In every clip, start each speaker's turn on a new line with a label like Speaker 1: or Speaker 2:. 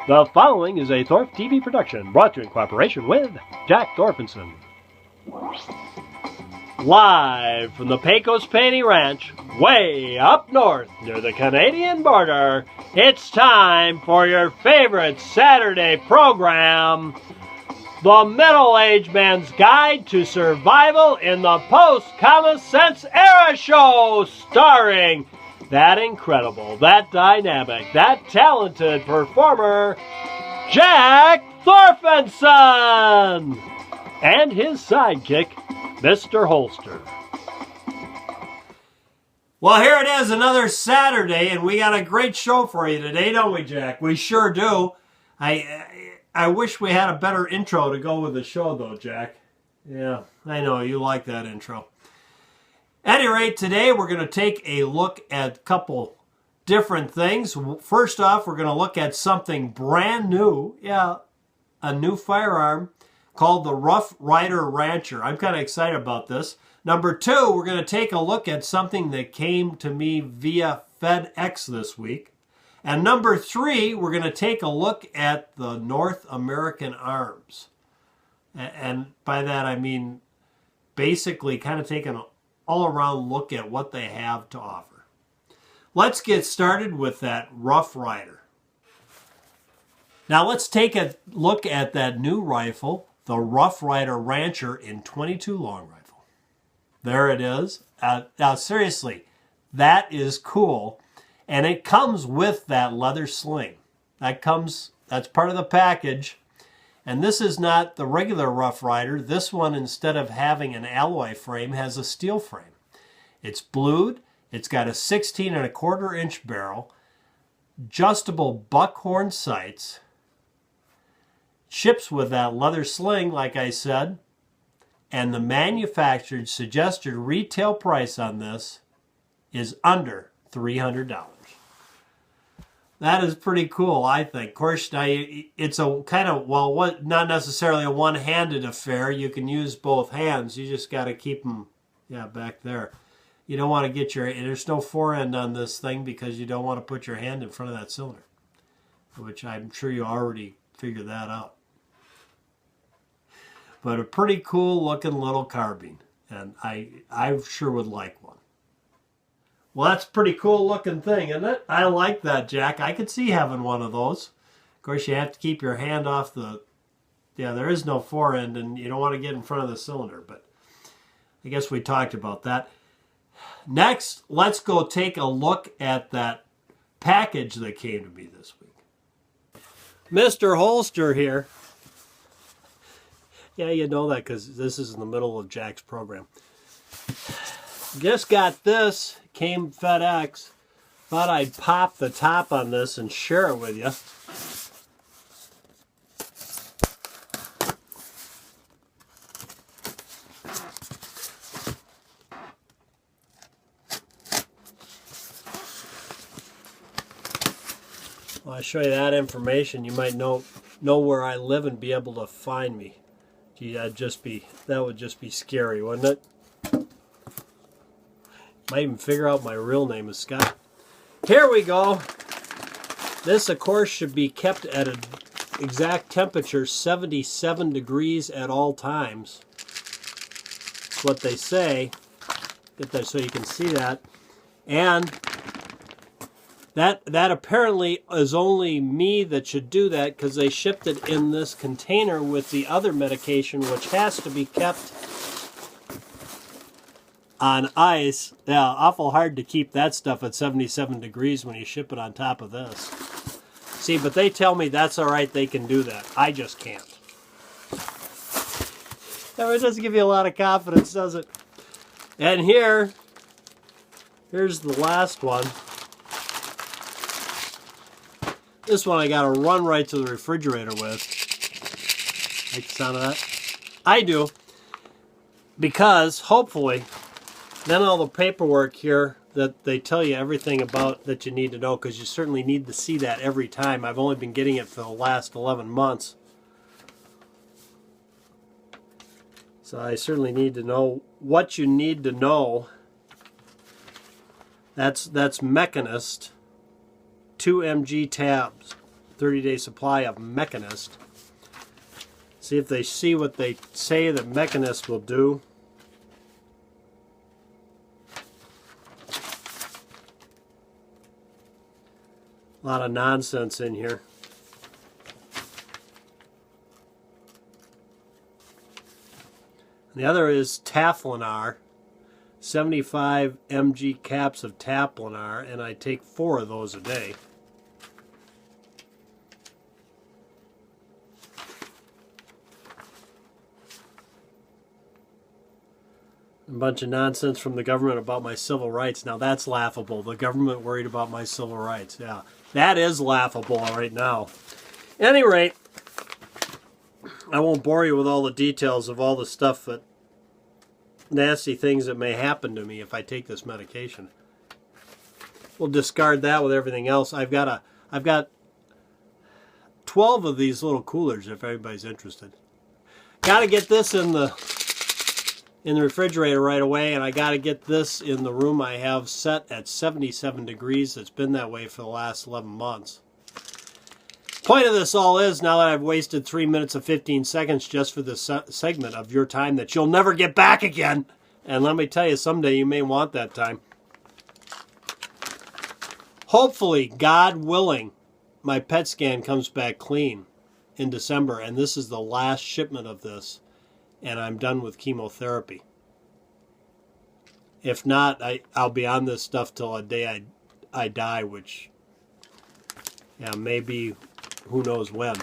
Speaker 1: The following is a Thorpe TV production brought to you in cooperation with Jack Thorfinson. Live from the Pecos Painty Ranch, way up north near the Canadian border, it's time for your favorite Saturday program, The Middle-Aged Man's Guide to Survival in the Post-Common Sense Era Show, starring that incredible, that dynamic, that talented performer, Jack Thorfinson, and his sidekick, MrHolster. Well, here it is, another Saturday, and we got a great show for you today, don't we, Jack? We sure do. I wish we had a better intro to go with the show, though, Jack. Yeah, I know, you like that intro. At any rate, today we're going to take a look at a couple different things. First off, we're going to look at something brand new. Yeah, a new firearm called the Rough Rider Rancher. I'm kind of excited about this. Number two, we're going to take a look at something that came to me via FedEx this week. And number three, we're going to take a look at the North American Arms. And by that I mean basically kind of taking an all-around look at what they have to offer. Let's get started with that Rough Rider. Now let's take a look at that new rifle, the Rough Rider Rancher in .22 long rifle. There it is. Now seriously, that is cool. And it comes with that leather sling. That's part of the package. And this is not the regular Rough Rider. This one, instead of having an alloy frame, has a steel frame. It's blued. It's got a 16¼ inch barrel, adjustable Buckhorn sights, ships with that leather sling, like I said, and the manufacturer's suggested retail price on this is under $300. That is pretty cool, I think. Of course, it's a kind of, not necessarily a one-handed affair. You can use both hands. You just got to keep them, back there. You don't want to get there's no forend on this thing because you don't want to put your hand in front of that cylinder, which I'm sure you already figured that out. But a pretty cool-looking little carbine, and I sure would like one. Well, that's a pretty cool looking thing, isn't it? I like that, Jack. I could see having one of those. Of course, you have to keep your hand off there is no forend, and you don't want to get in front of the cylinder, but I guess we talked about that. Next, let's go take a look at that package that came to me this week. MrHolster here. Yeah, you know that because this is in the middle of Jack's program. Just got this. Came FedEx. Thought I'd pop the top on this and share it with you. Well, I'll show you that information. You might know where I live and be able to find me. Gee, that would just be scary, wouldn't it? Might even figure out my real name is Scott. Here we go. This, of course, should be kept at an exact temperature, 77 degrees at all times. That's what they say. Get that so you can see that. And that apparently is only me that should do that because they shipped it in this container with the other medication, which has to be kept on ice. Yeah, awful hard to keep that stuff at 77 degrees when you ship it on top of this. See, but they tell me that's all right, they can do that. I just can't. That doesn't give you a lot of confidence, does it? And here's the last one. This one I got to run right to the refrigerator with. Like the sound of that? I do. Because, hopefully, then all the paperwork here that they tell you everything about that you need to know, because you certainly need to see that every time. I've only been getting it for the last 11 months. So I certainly need to know what you need to know. That's Mechanist 2MG tabs. 30-day supply of Mechanist. See if they see what they say that Mechanist will do. A lot of nonsense in here. The other is Taflinar, 75 mg caps of Taflinar, and I take 4 of those a day. A bunch of nonsense from the government about my civil rights. Now that's laughable. The government worried about my civil rights. Yeah, that is laughable right now. At any rate, I won't bore you with all the details of all the stuff that nasty things that may happen to me if I take this medication. We'll discard that with everything else. I've got 12 of these little coolers if everybody's interested. Got to get this in the refrigerator right away, and I got to get this in the room I have set at 77 degrees. It's been that way for the last 11 months. Point of this all is, now that I've wasted 3 minutes and 15 seconds just for this segment of your time that you'll never get back again, and let me tell you, someday you may want that time. Hopefully, God willing, my PET scan comes back clean in December, and this is the last shipment of this, and I'm done with chemotherapy. If not, I'll be on this stuff till the day I die, which, yeah, maybe who knows when,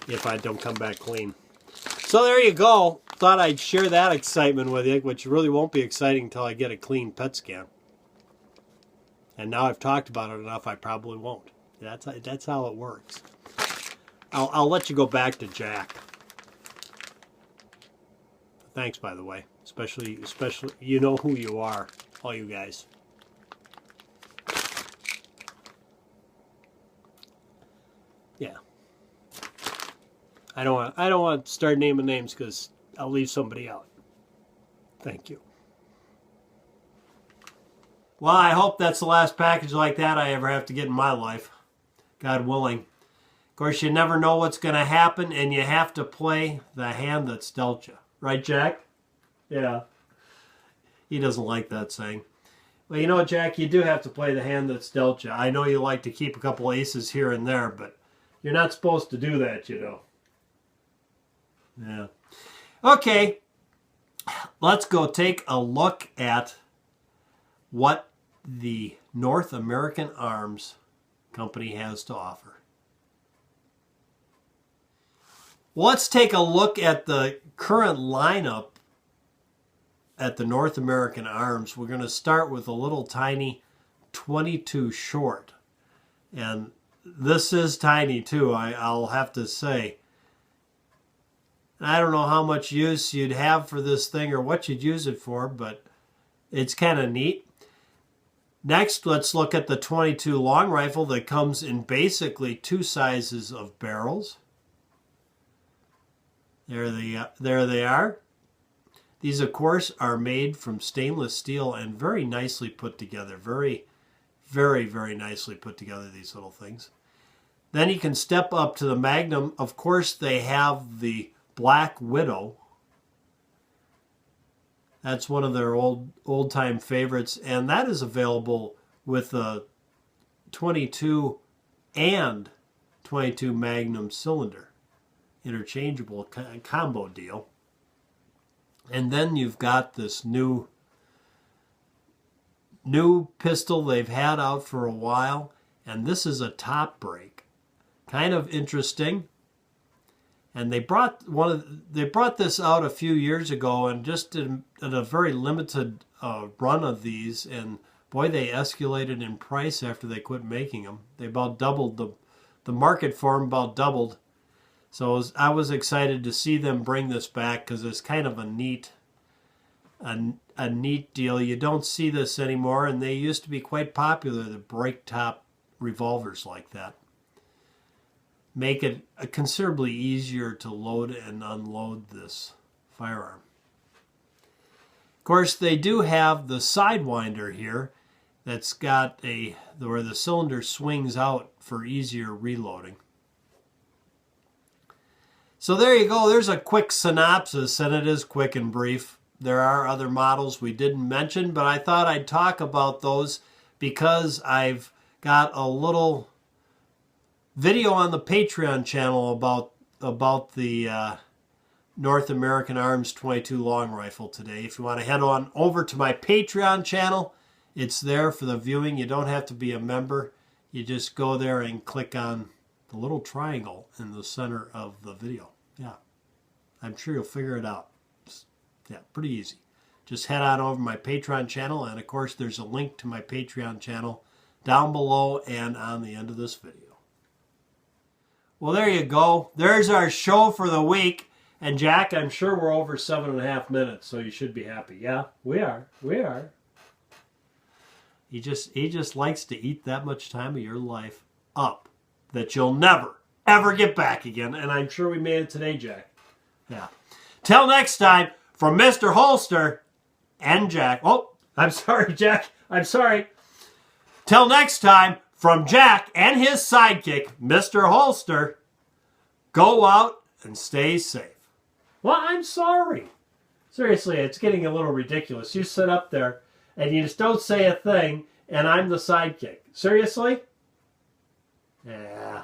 Speaker 1: if I don't come back clean. So there you go. Thought I'd share that excitement with you, which really won't be exciting until I get a clean PET scan. And now I've talked about it enough, I probably won't. That's how it works. I'll let you go back to Jack. Thanks, by the way. Especially, you know who you are, all you guys. Yeah. I don't want to start naming names because I'll leave somebody out. Thank you. Well, I hope that's the last package like that I ever have to get in my life. God willing. Of course, you never know what's going to happen, and you have to play the hand that's dealt you. Right, Jack? Yeah. He doesn't like that saying. Well, you know, Jack, you do have to play the hand that's dealt you. I know you like to keep a couple aces here and there, but you're not supposed to do that, you know. Yeah. Okay. Let's go take a look at what the North American Arms Company has to offer. Well, let's take a look at the current lineup at the North American Arms. We're going to start with a little tiny 22 short. And this is tiny too, I'll have to say. I don't know how much use you'd have for this thing or what you'd use it for, but it's kind of neat. Next, let's look at the 22 long rifle that comes in basically 2 sizes of barrels. There they are. These, of course, are made from stainless steel and very nicely put together. Very, very, very nicely put together, these little things. Then you can step up to the Magnum. Of course, they have the Black Widow. That's one of their old-time favorites, and that is available with a 22 and 22 Magnum cylinder. Interchangeable combo deal. And then you've got this new pistol they've had out for a while, and this is a top break. Kind of interesting. And they brought this out a few years ago and just did a very limited run of these, and boy, they escalated in price after they quit making them. They about doubled the market for them, about doubled. So I was excited to see them bring this back because it's kind of a neat deal. You don't see this anymore, and they used to be quite popular, the break top revolvers like that. Make it considerably easier to load and unload this firearm. Of course, they do have the Sidewinder here, that's got where the cylinder swings out for easier reloading. So there you go. There's a quick synopsis, and it is quick and brief. There are other models we didn't mention, but I thought I'd talk about those because I've got a little video on the Patreon channel about the North American Arms 22 long rifle today. If you want to head on over to my Patreon channel, it's there for the viewing. You don't have to be a member. You just go there and click on the little triangle in the center of the video. Yeah, I'm sure you'll figure it out. Yeah, pretty easy. Just head on over to my Patreon channel, and of course there's a link to my Patreon channel down below and on the end of this video. Well, there you go. There's our show for the week. And Jack, I'm sure we're over 7.5 minutes, so you should be happy. Yeah, we are. We are. He just likes to eat that much time of your life up that you'll never, ever get back again. And I'm sure we made it today, Jack. Yeah. Till next time, from MrHolster and Jack. Oh, I'm sorry, Jack. I'm sorry. Till next time, from Jack and his sidekick, MrHolster, go out and stay safe. Well, I'm sorry. Seriously, it's getting a little ridiculous. You sit up there and you just don't say a thing, and I'm the sidekick. Seriously? Yeah.